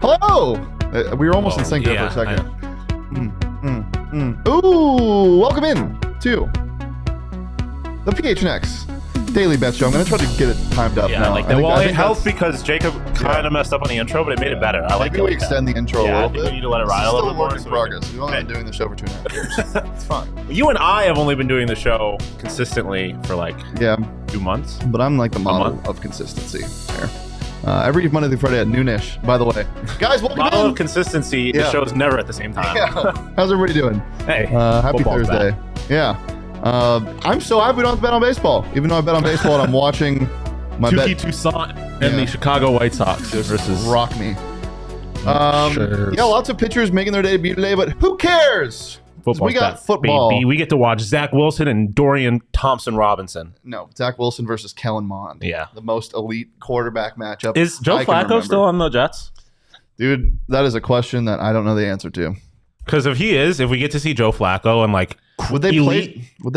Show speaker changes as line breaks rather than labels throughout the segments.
Hello! We were almost in sync there for a second. Ooh, welcome in to the PHNX Daily Bet Show. I'm going to try to get it timed up now.
It helped because Jacob kind of messed up on the intro, but it made it better. I like
Maybe we extend the intro a little bit.
We need to let it ride a little bit more.
It's still a work in progress. We've only been doing the show for 2.5 years. It's fine.
You and I have only been doing the show consistently for 2 months.
But I'm like the model of consistency here. Every Monday through Friday at noonish, by the way. Guys, welcome
model
in.
of consistency, the show's never at the same time.
Yeah. How's everybody doing?
Hey,
happy Thursday.
back.
Yeah. I'm so happy we don't have to bet on baseball. Even though I bet on baseball and I'm watching my bet.
Tucson and the Chicago White Sox versus
rock me. Yeah, lots of pitchers making their debut today, but who cares? We got football.
Baby. We get to watch Zach Wilson and Dorian Thompson-Robinson.
No, Zach Wilson versus Kellen Mond.
Yeah.
The most elite quarterback matchup.
Is Joe Flacco still on the Jets?
Dude, that is a question that I don't know the answer to.
Because if we get to see Joe Flacco and
would they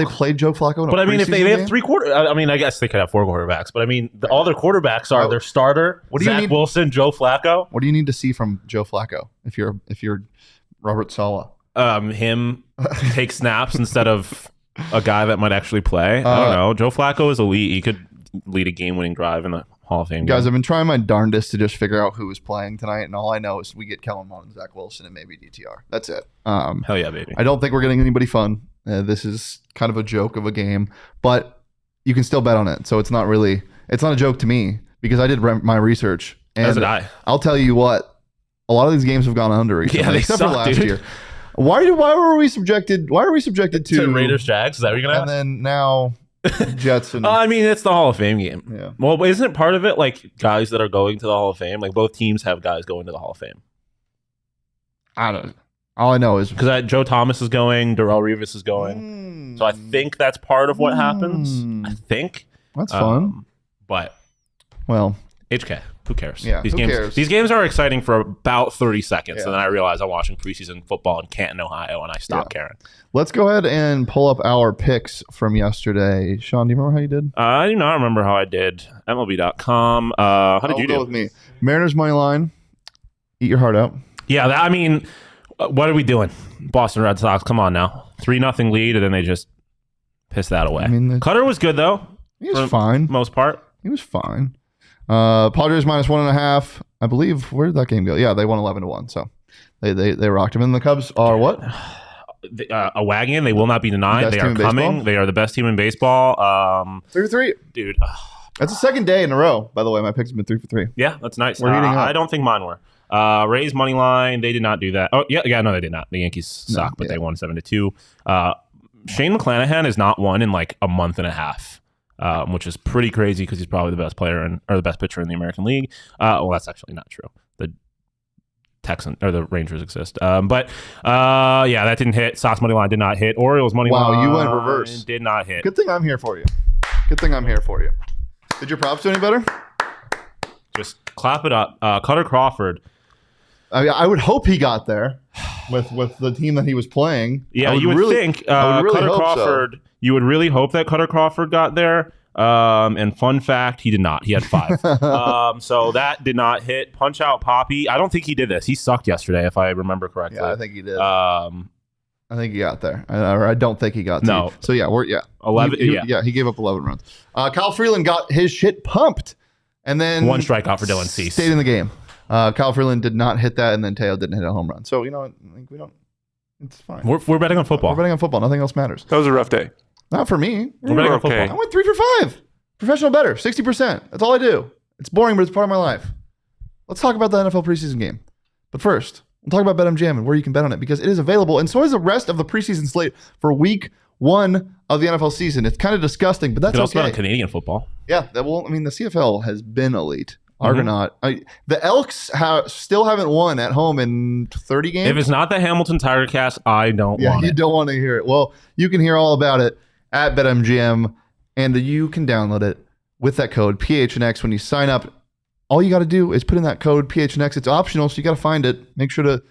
play Joe Flacco?
But I mean, if they have 3 quarter, I mean, I guess they could have 4 quarterbacks. But I mean, all their quarterbacks are their starter, Zach Wilson, Joe Flacco.
What do you need to see from Joe Flacco if you're Robert Saleh?
Him take snaps instead of a guy that might actually play. I don't know. Joe Flacco is elite. He could lead a game-winning drive in the Hall of Fame.
Guys, I've been trying my darndest to just figure out who is playing tonight, and all I know is we get Kellen Mond and Zach Wilson and maybe DTR. That's it.
Hell yeah, baby.
I don't think we're getting anybody fun. This is kind of a joke of a game, but you can still bet on it. So it's not a joke to me because I did my research. And
as did I.
I'll tell you what, a lot of these games have gone under recently, except for last year. Why are we subjected to
Raiders Jags? Is that what you're gonna
ask? And then now Jets and
I mean, it's the Hall of Fame game.
Yeah.
Well, isn't it part of it guys that are going to the Hall of Fame? Both teams have guys going to the Hall of Fame.
I don't know. All I know is
because Joe Thomas is going, Darrell Revis is going. So I think that's part of what happens. I think
that's fun.
But HK. Who cares?
Yeah,
These games are exciting for about 30 seconds, and then I realize I'm watching preseason football in Canton, Ohio, and I stop caring.
Let's go ahead and pull up our picks from yesterday. Shawn, do you remember how you did?
I do not remember how I did. MLB.com. How did you do?
Go with me. Mariners money line. Eat your heart out.
Yeah, what are we doing? Boston Red Sox, come on now. 3-0 lead, and then they just pissed that away. Cutter was good, though.
He was fine.
Most part.
He was fine. Padres -1.5. I believe. Where did that game go? Yeah, they won 11-1. So they rocked him. And the Cubs are what?
A wagon. They will not be denied. They are coming. They are the best team in baseball.
3-for-3,
dude.
That's the second day in a row. By the way, my picks have been 3-for-3.
Yeah, that's nice.
We're heating up.
I don't think mine were. Rays money line. They did not do that. Oh yeah, no, they did not. The Yankees suck, but they won 7-2. Shane McClanahan has not won in a month and a half. Which is pretty crazy because he's probably the best player or the best pitcher in the American League. Well, that's actually not true. The the Rangers exist. But that didn't hit. Sox money line did not hit. Orioles money line.
Wow, you went reverse.
Did not hit.
Good thing I'm here for you. Did your props do any better?
Just clap it up. Cutter Crawford.
I would hope he got there with the team that he was playing.
Yeah, you would think Cutter Crawford. So. You would really hope that Cutter Crawford got there. And fun fact, he did not. He had 5. So that did not hit. Punch Out Poppy. I don't think he did this. He sucked yesterday, if I remember correctly.
Yeah, I think he did. I think he got there. I don't think he got there.
No.
So
11.
He gave up 11 runs. Kyle Freeland got his shit pumped, and then
1 strikeout for Dylan Cease.
Stayed in the game. Kyle Freeland did not hit that, and then Teo didn't hit a home run. So we don't. It's fine.
We're betting on football.
We're betting on football. Nothing else matters.
That was a rough day.
Not for me.
We're betting on football.
I went 3 for 5. Professional better. 60%. That's all I do. It's boring, but it's part of my life. Let's talk about the NFL preseason game. But first, we'll talk about BetMGM and where you can bet on it because it is available, and so is the rest of the preseason slate for week 1 of the NFL season. It's kind of disgusting, but that's okay.
Also bet on Canadian football.
Yeah. The CFL has been elite. Argonaut. The Elks still haven't won at home in 30 games.
If it's not the Hamilton Tiger Cast, I don't want it.
Yeah, you don't want to hear it. Well, you can hear all about it at BetMGM, and you can download it with that code PHNX when you sign up. All you got to do is put in that code PHNX. It's optional, so you got to find it. Make sure to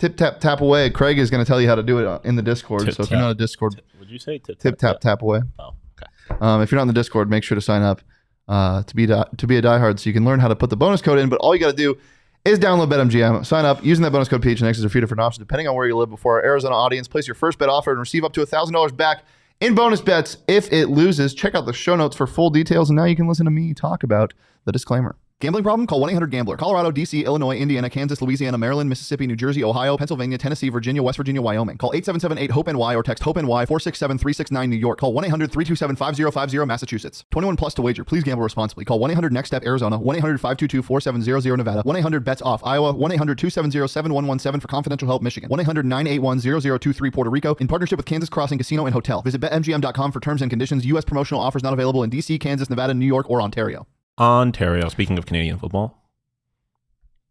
tap away. Craig is going to tell you how to do it in the Discord. So if you're not on Discord,
would you say
tap away?
Oh, okay.
If you're not on the Discord, make sure to sign up. To be a diehard, so you can learn how to put the bonus code in. But all you got to do is download BetMGM. Sign up using that bonus code PHNX as a few different options depending on where you live before our Arizona audience. Place your first bet offer and receive up to $1,000 back in bonus bets if it loses. Check out the show notes for full details, and now you can listen to me talk about the disclaimer. Gambling problem? Call 1-800-GAMBLER. Colorado, D.C., Illinois, Indiana, Kansas, Louisiana, Maryland, Mississippi, New Jersey, Ohio, Pennsylvania, Tennessee, Virginia, West Virginia, Wyoming. Call 877-8-HOPE-NY or text HOPE-NY 467-369 New York. Call 1-800-327-5050 Massachusetts. 21 plus to wager. Please gamble responsibly. Call 1-800-NEXT-STEP Arizona. 1-800-522-4700 Nevada. 1-800-BETS-OFF Iowa. 1-800-270-7117 for confidential help Michigan. 1-800-981-0023 Puerto Rico in partnership with Kansas Crossing Casino and Hotel. Visit BetMGM.com for terms and conditions. U.S. promotional offers not available in D.C., Kansas, Nevada, New York, or Ontario.
Ontario. Speaking of Canadian football.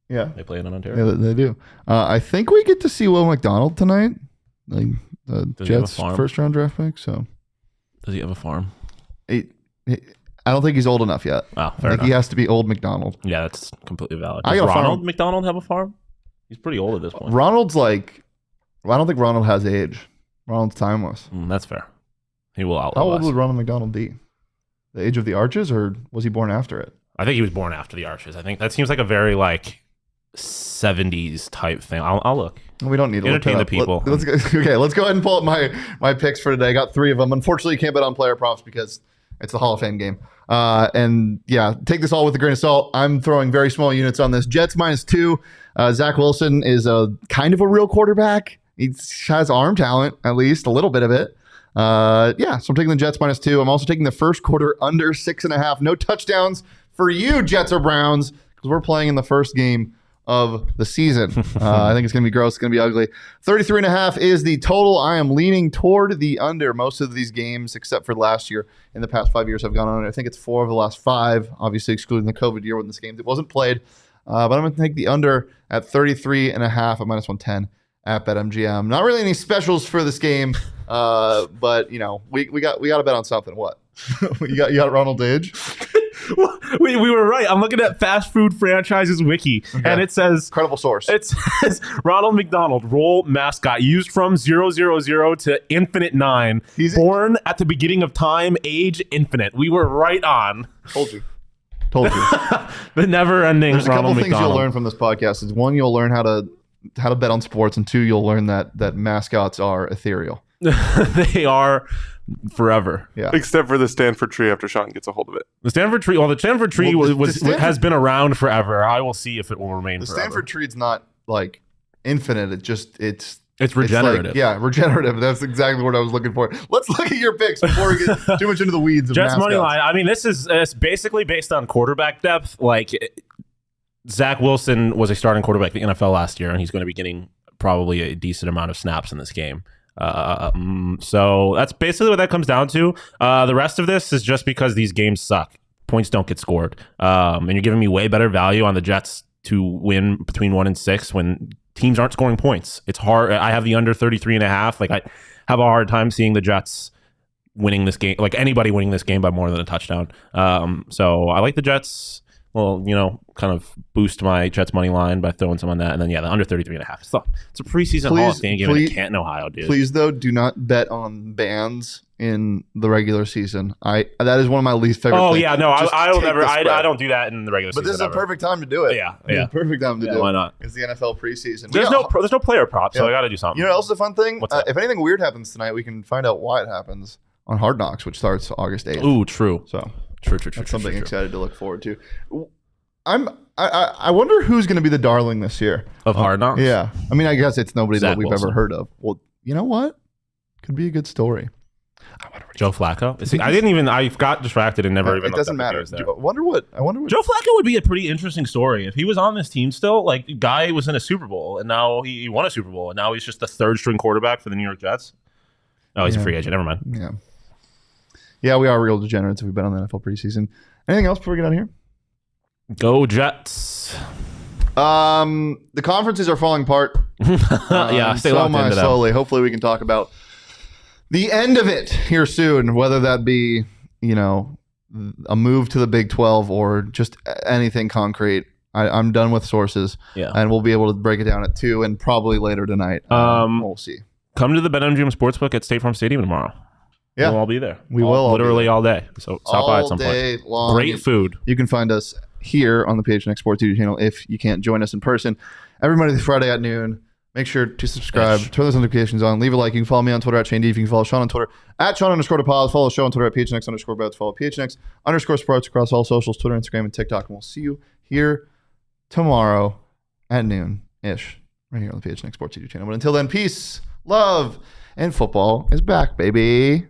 Yeah.
They play it in Ontario.
Yeah, they do. I think we get to see Will McDonald tonight. Like the Jets first round draft pick. So
does he have a farm?
I don't think he's old enough yet.
Oh,
fair enough. He has to be old McDonald.
Yeah, that's completely valid. Does Ronald McDonald have a farm? He's pretty old at this point.
Ronald's like, I don't think Ronald has age. Ronald's timeless.
That's fair. He will outlive
How old
us.
would Ronald McDonald be? The age of the Arches, or was he born after it?
I think he was born after the Arches. I think that seems like a very like 70s type thing. I'll look.
We don't need to
entertain the people.
Let's go ahead and pull up my picks for today. I got 3 of them. Unfortunately, you can't bet on player props because it's the Hall of Fame game. And yeah, take this all with a grain of salt. I'm throwing very small units on this. Jets -2. Zach Wilson is a kind of a real quarterback. He has arm talent, at least a little bit of it. So I'm taking the Jets -2. I'm also taking the first quarter under 6.5. No touchdowns for you, Jets or Browns, because we're playing in the first game of the season. I think it's going to be gross. It's going to be ugly. 33.5 is the total. I am leaning toward the under. Most of these games, except for last year, in the past 5 years, have gone under. I think it's 4 of the last 5, obviously excluding the COVID year when this game wasn't played. But I'm going to take the under at 33.5 at -110 at BetMGM. Not really any specials for this game, but you know, we got to bet on something. What? you got Ronald Age?
we were right. I'm looking at Fast Food Franchises Wiki, and it says
credible source.
It says Ronald McDonald, role mascot, used from 000 to infinite 9. He's born at the beginning of time, age infinite. We were right on.
Told you.
The never-ending.
There's a
Ronald
couple things
McDonald.
you'll learn from this podcast. Is 1, you'll learn how to bet on sports, and 2, you'll learn that mascots are ethereal.
They are forever.
Yeah.
Except for the Stanford tree after Shawn gets a hold of it.
The Stanford tree. Well, the Stanford tree has been around forever. I will see if it will remain forever.
The Stanford tree's not like infinite. It's
regenerative.
Regenerative. That's exactly what I was looking for. Let's look at your picks before we get too much into the weeds of
Jets
mascots.
money line. I mean, this is basically based on quarterback depth. Like Zach Wilson was a starting quarterback in the NFL last year, and he's going to be getting probably a decent amount of snaps in this game. So that's basically what that comes down to. The rest of this is just because these games suck. Points don't get scored. And you're giving me way better value on the Jets to win between 1 and 6 when teams aren't scoring points. It's hard. I have the under 33.5. Like I have a hard time seeing the Jets winning this game, like anybody winning this game by more than a touchdown. So I like the Jets. Well, you know, kind of boost my Jets money line by throwing some on that. And then, the under 33.5. So it's a preseason Hall of Fame game in Canton, Ohio, dude.
Please, though, do not bet on bands in the regular season. That is one of my least favorite things.
Yeah, no, I will never. I don't do that in the regular season.
But this is a perfect time to do it.
Yeah.
It's a perfect time to do it.
Why not?
It's the NFL preseason.
There's no player prop, so I got to do something.
You know what else is a fun thing?
What's that?
If anything weird happens tonight, we can find out why it happens on Hard Knocks, which starts August 8th.
Ooh, true.
So
True.
That's something excited to look forward to. I wonder who's going to be the darling this year
of Hard Knocks.
Yeah, I mean, I guess it's nobody
Zach
that we've
Wilson.
ever heard of. Well, you know what? Could be a good story.
Joe Flacco. I got distracted and never even.
It doesn't matter. I wonder what.
Joe Flacco would be a pretty interesting story if he was on this team still. Like, the guy was in a Super Bowl and now he won a Super Bowl and now he's just the 3rd string quarterback for the New York Jets. Oh, he's a free agent. Never mind.
Yeah, we are real degenerates if we've been on the NFL preseason. Anything else before we get out of here?
Go Jets.
The conferences are falling apart.
Stay locked into them.
Slowly. Hopefully we can talk about the end of it here soon, whether that be, you know, a move to the Big 12 or just anything concrete. I'm done with sources.
Yeah.
And we'll be able to break it down at 2 and probably later tonight. We'll see.
Come to the BetMGM Sportsbook at State Farm Stadium tomorrow.
Yeah.
We'll all be there.
We will.
Literally all day. So stop by at some point.
Long.
Great food.
You can find us here on the PHNX Sports YouTube channel if you can't join us in person. Every Monday through Friday at noon. Make sure to subscribe, turn those notifications on, leave a like. You can follow me on Twitter at Shane D. You can follow Shawn on Twitter at Shawn_DePaz. Follow the show on Twitter at PHNX_bets. Follow PHNX_sports across all socials, Twitter, Instagram, and TikTok. And we'll see you here tomorrow at noon-ish, right here on the PHNX Sports YouTube channel. But until then, peace, love, and football is back, baby.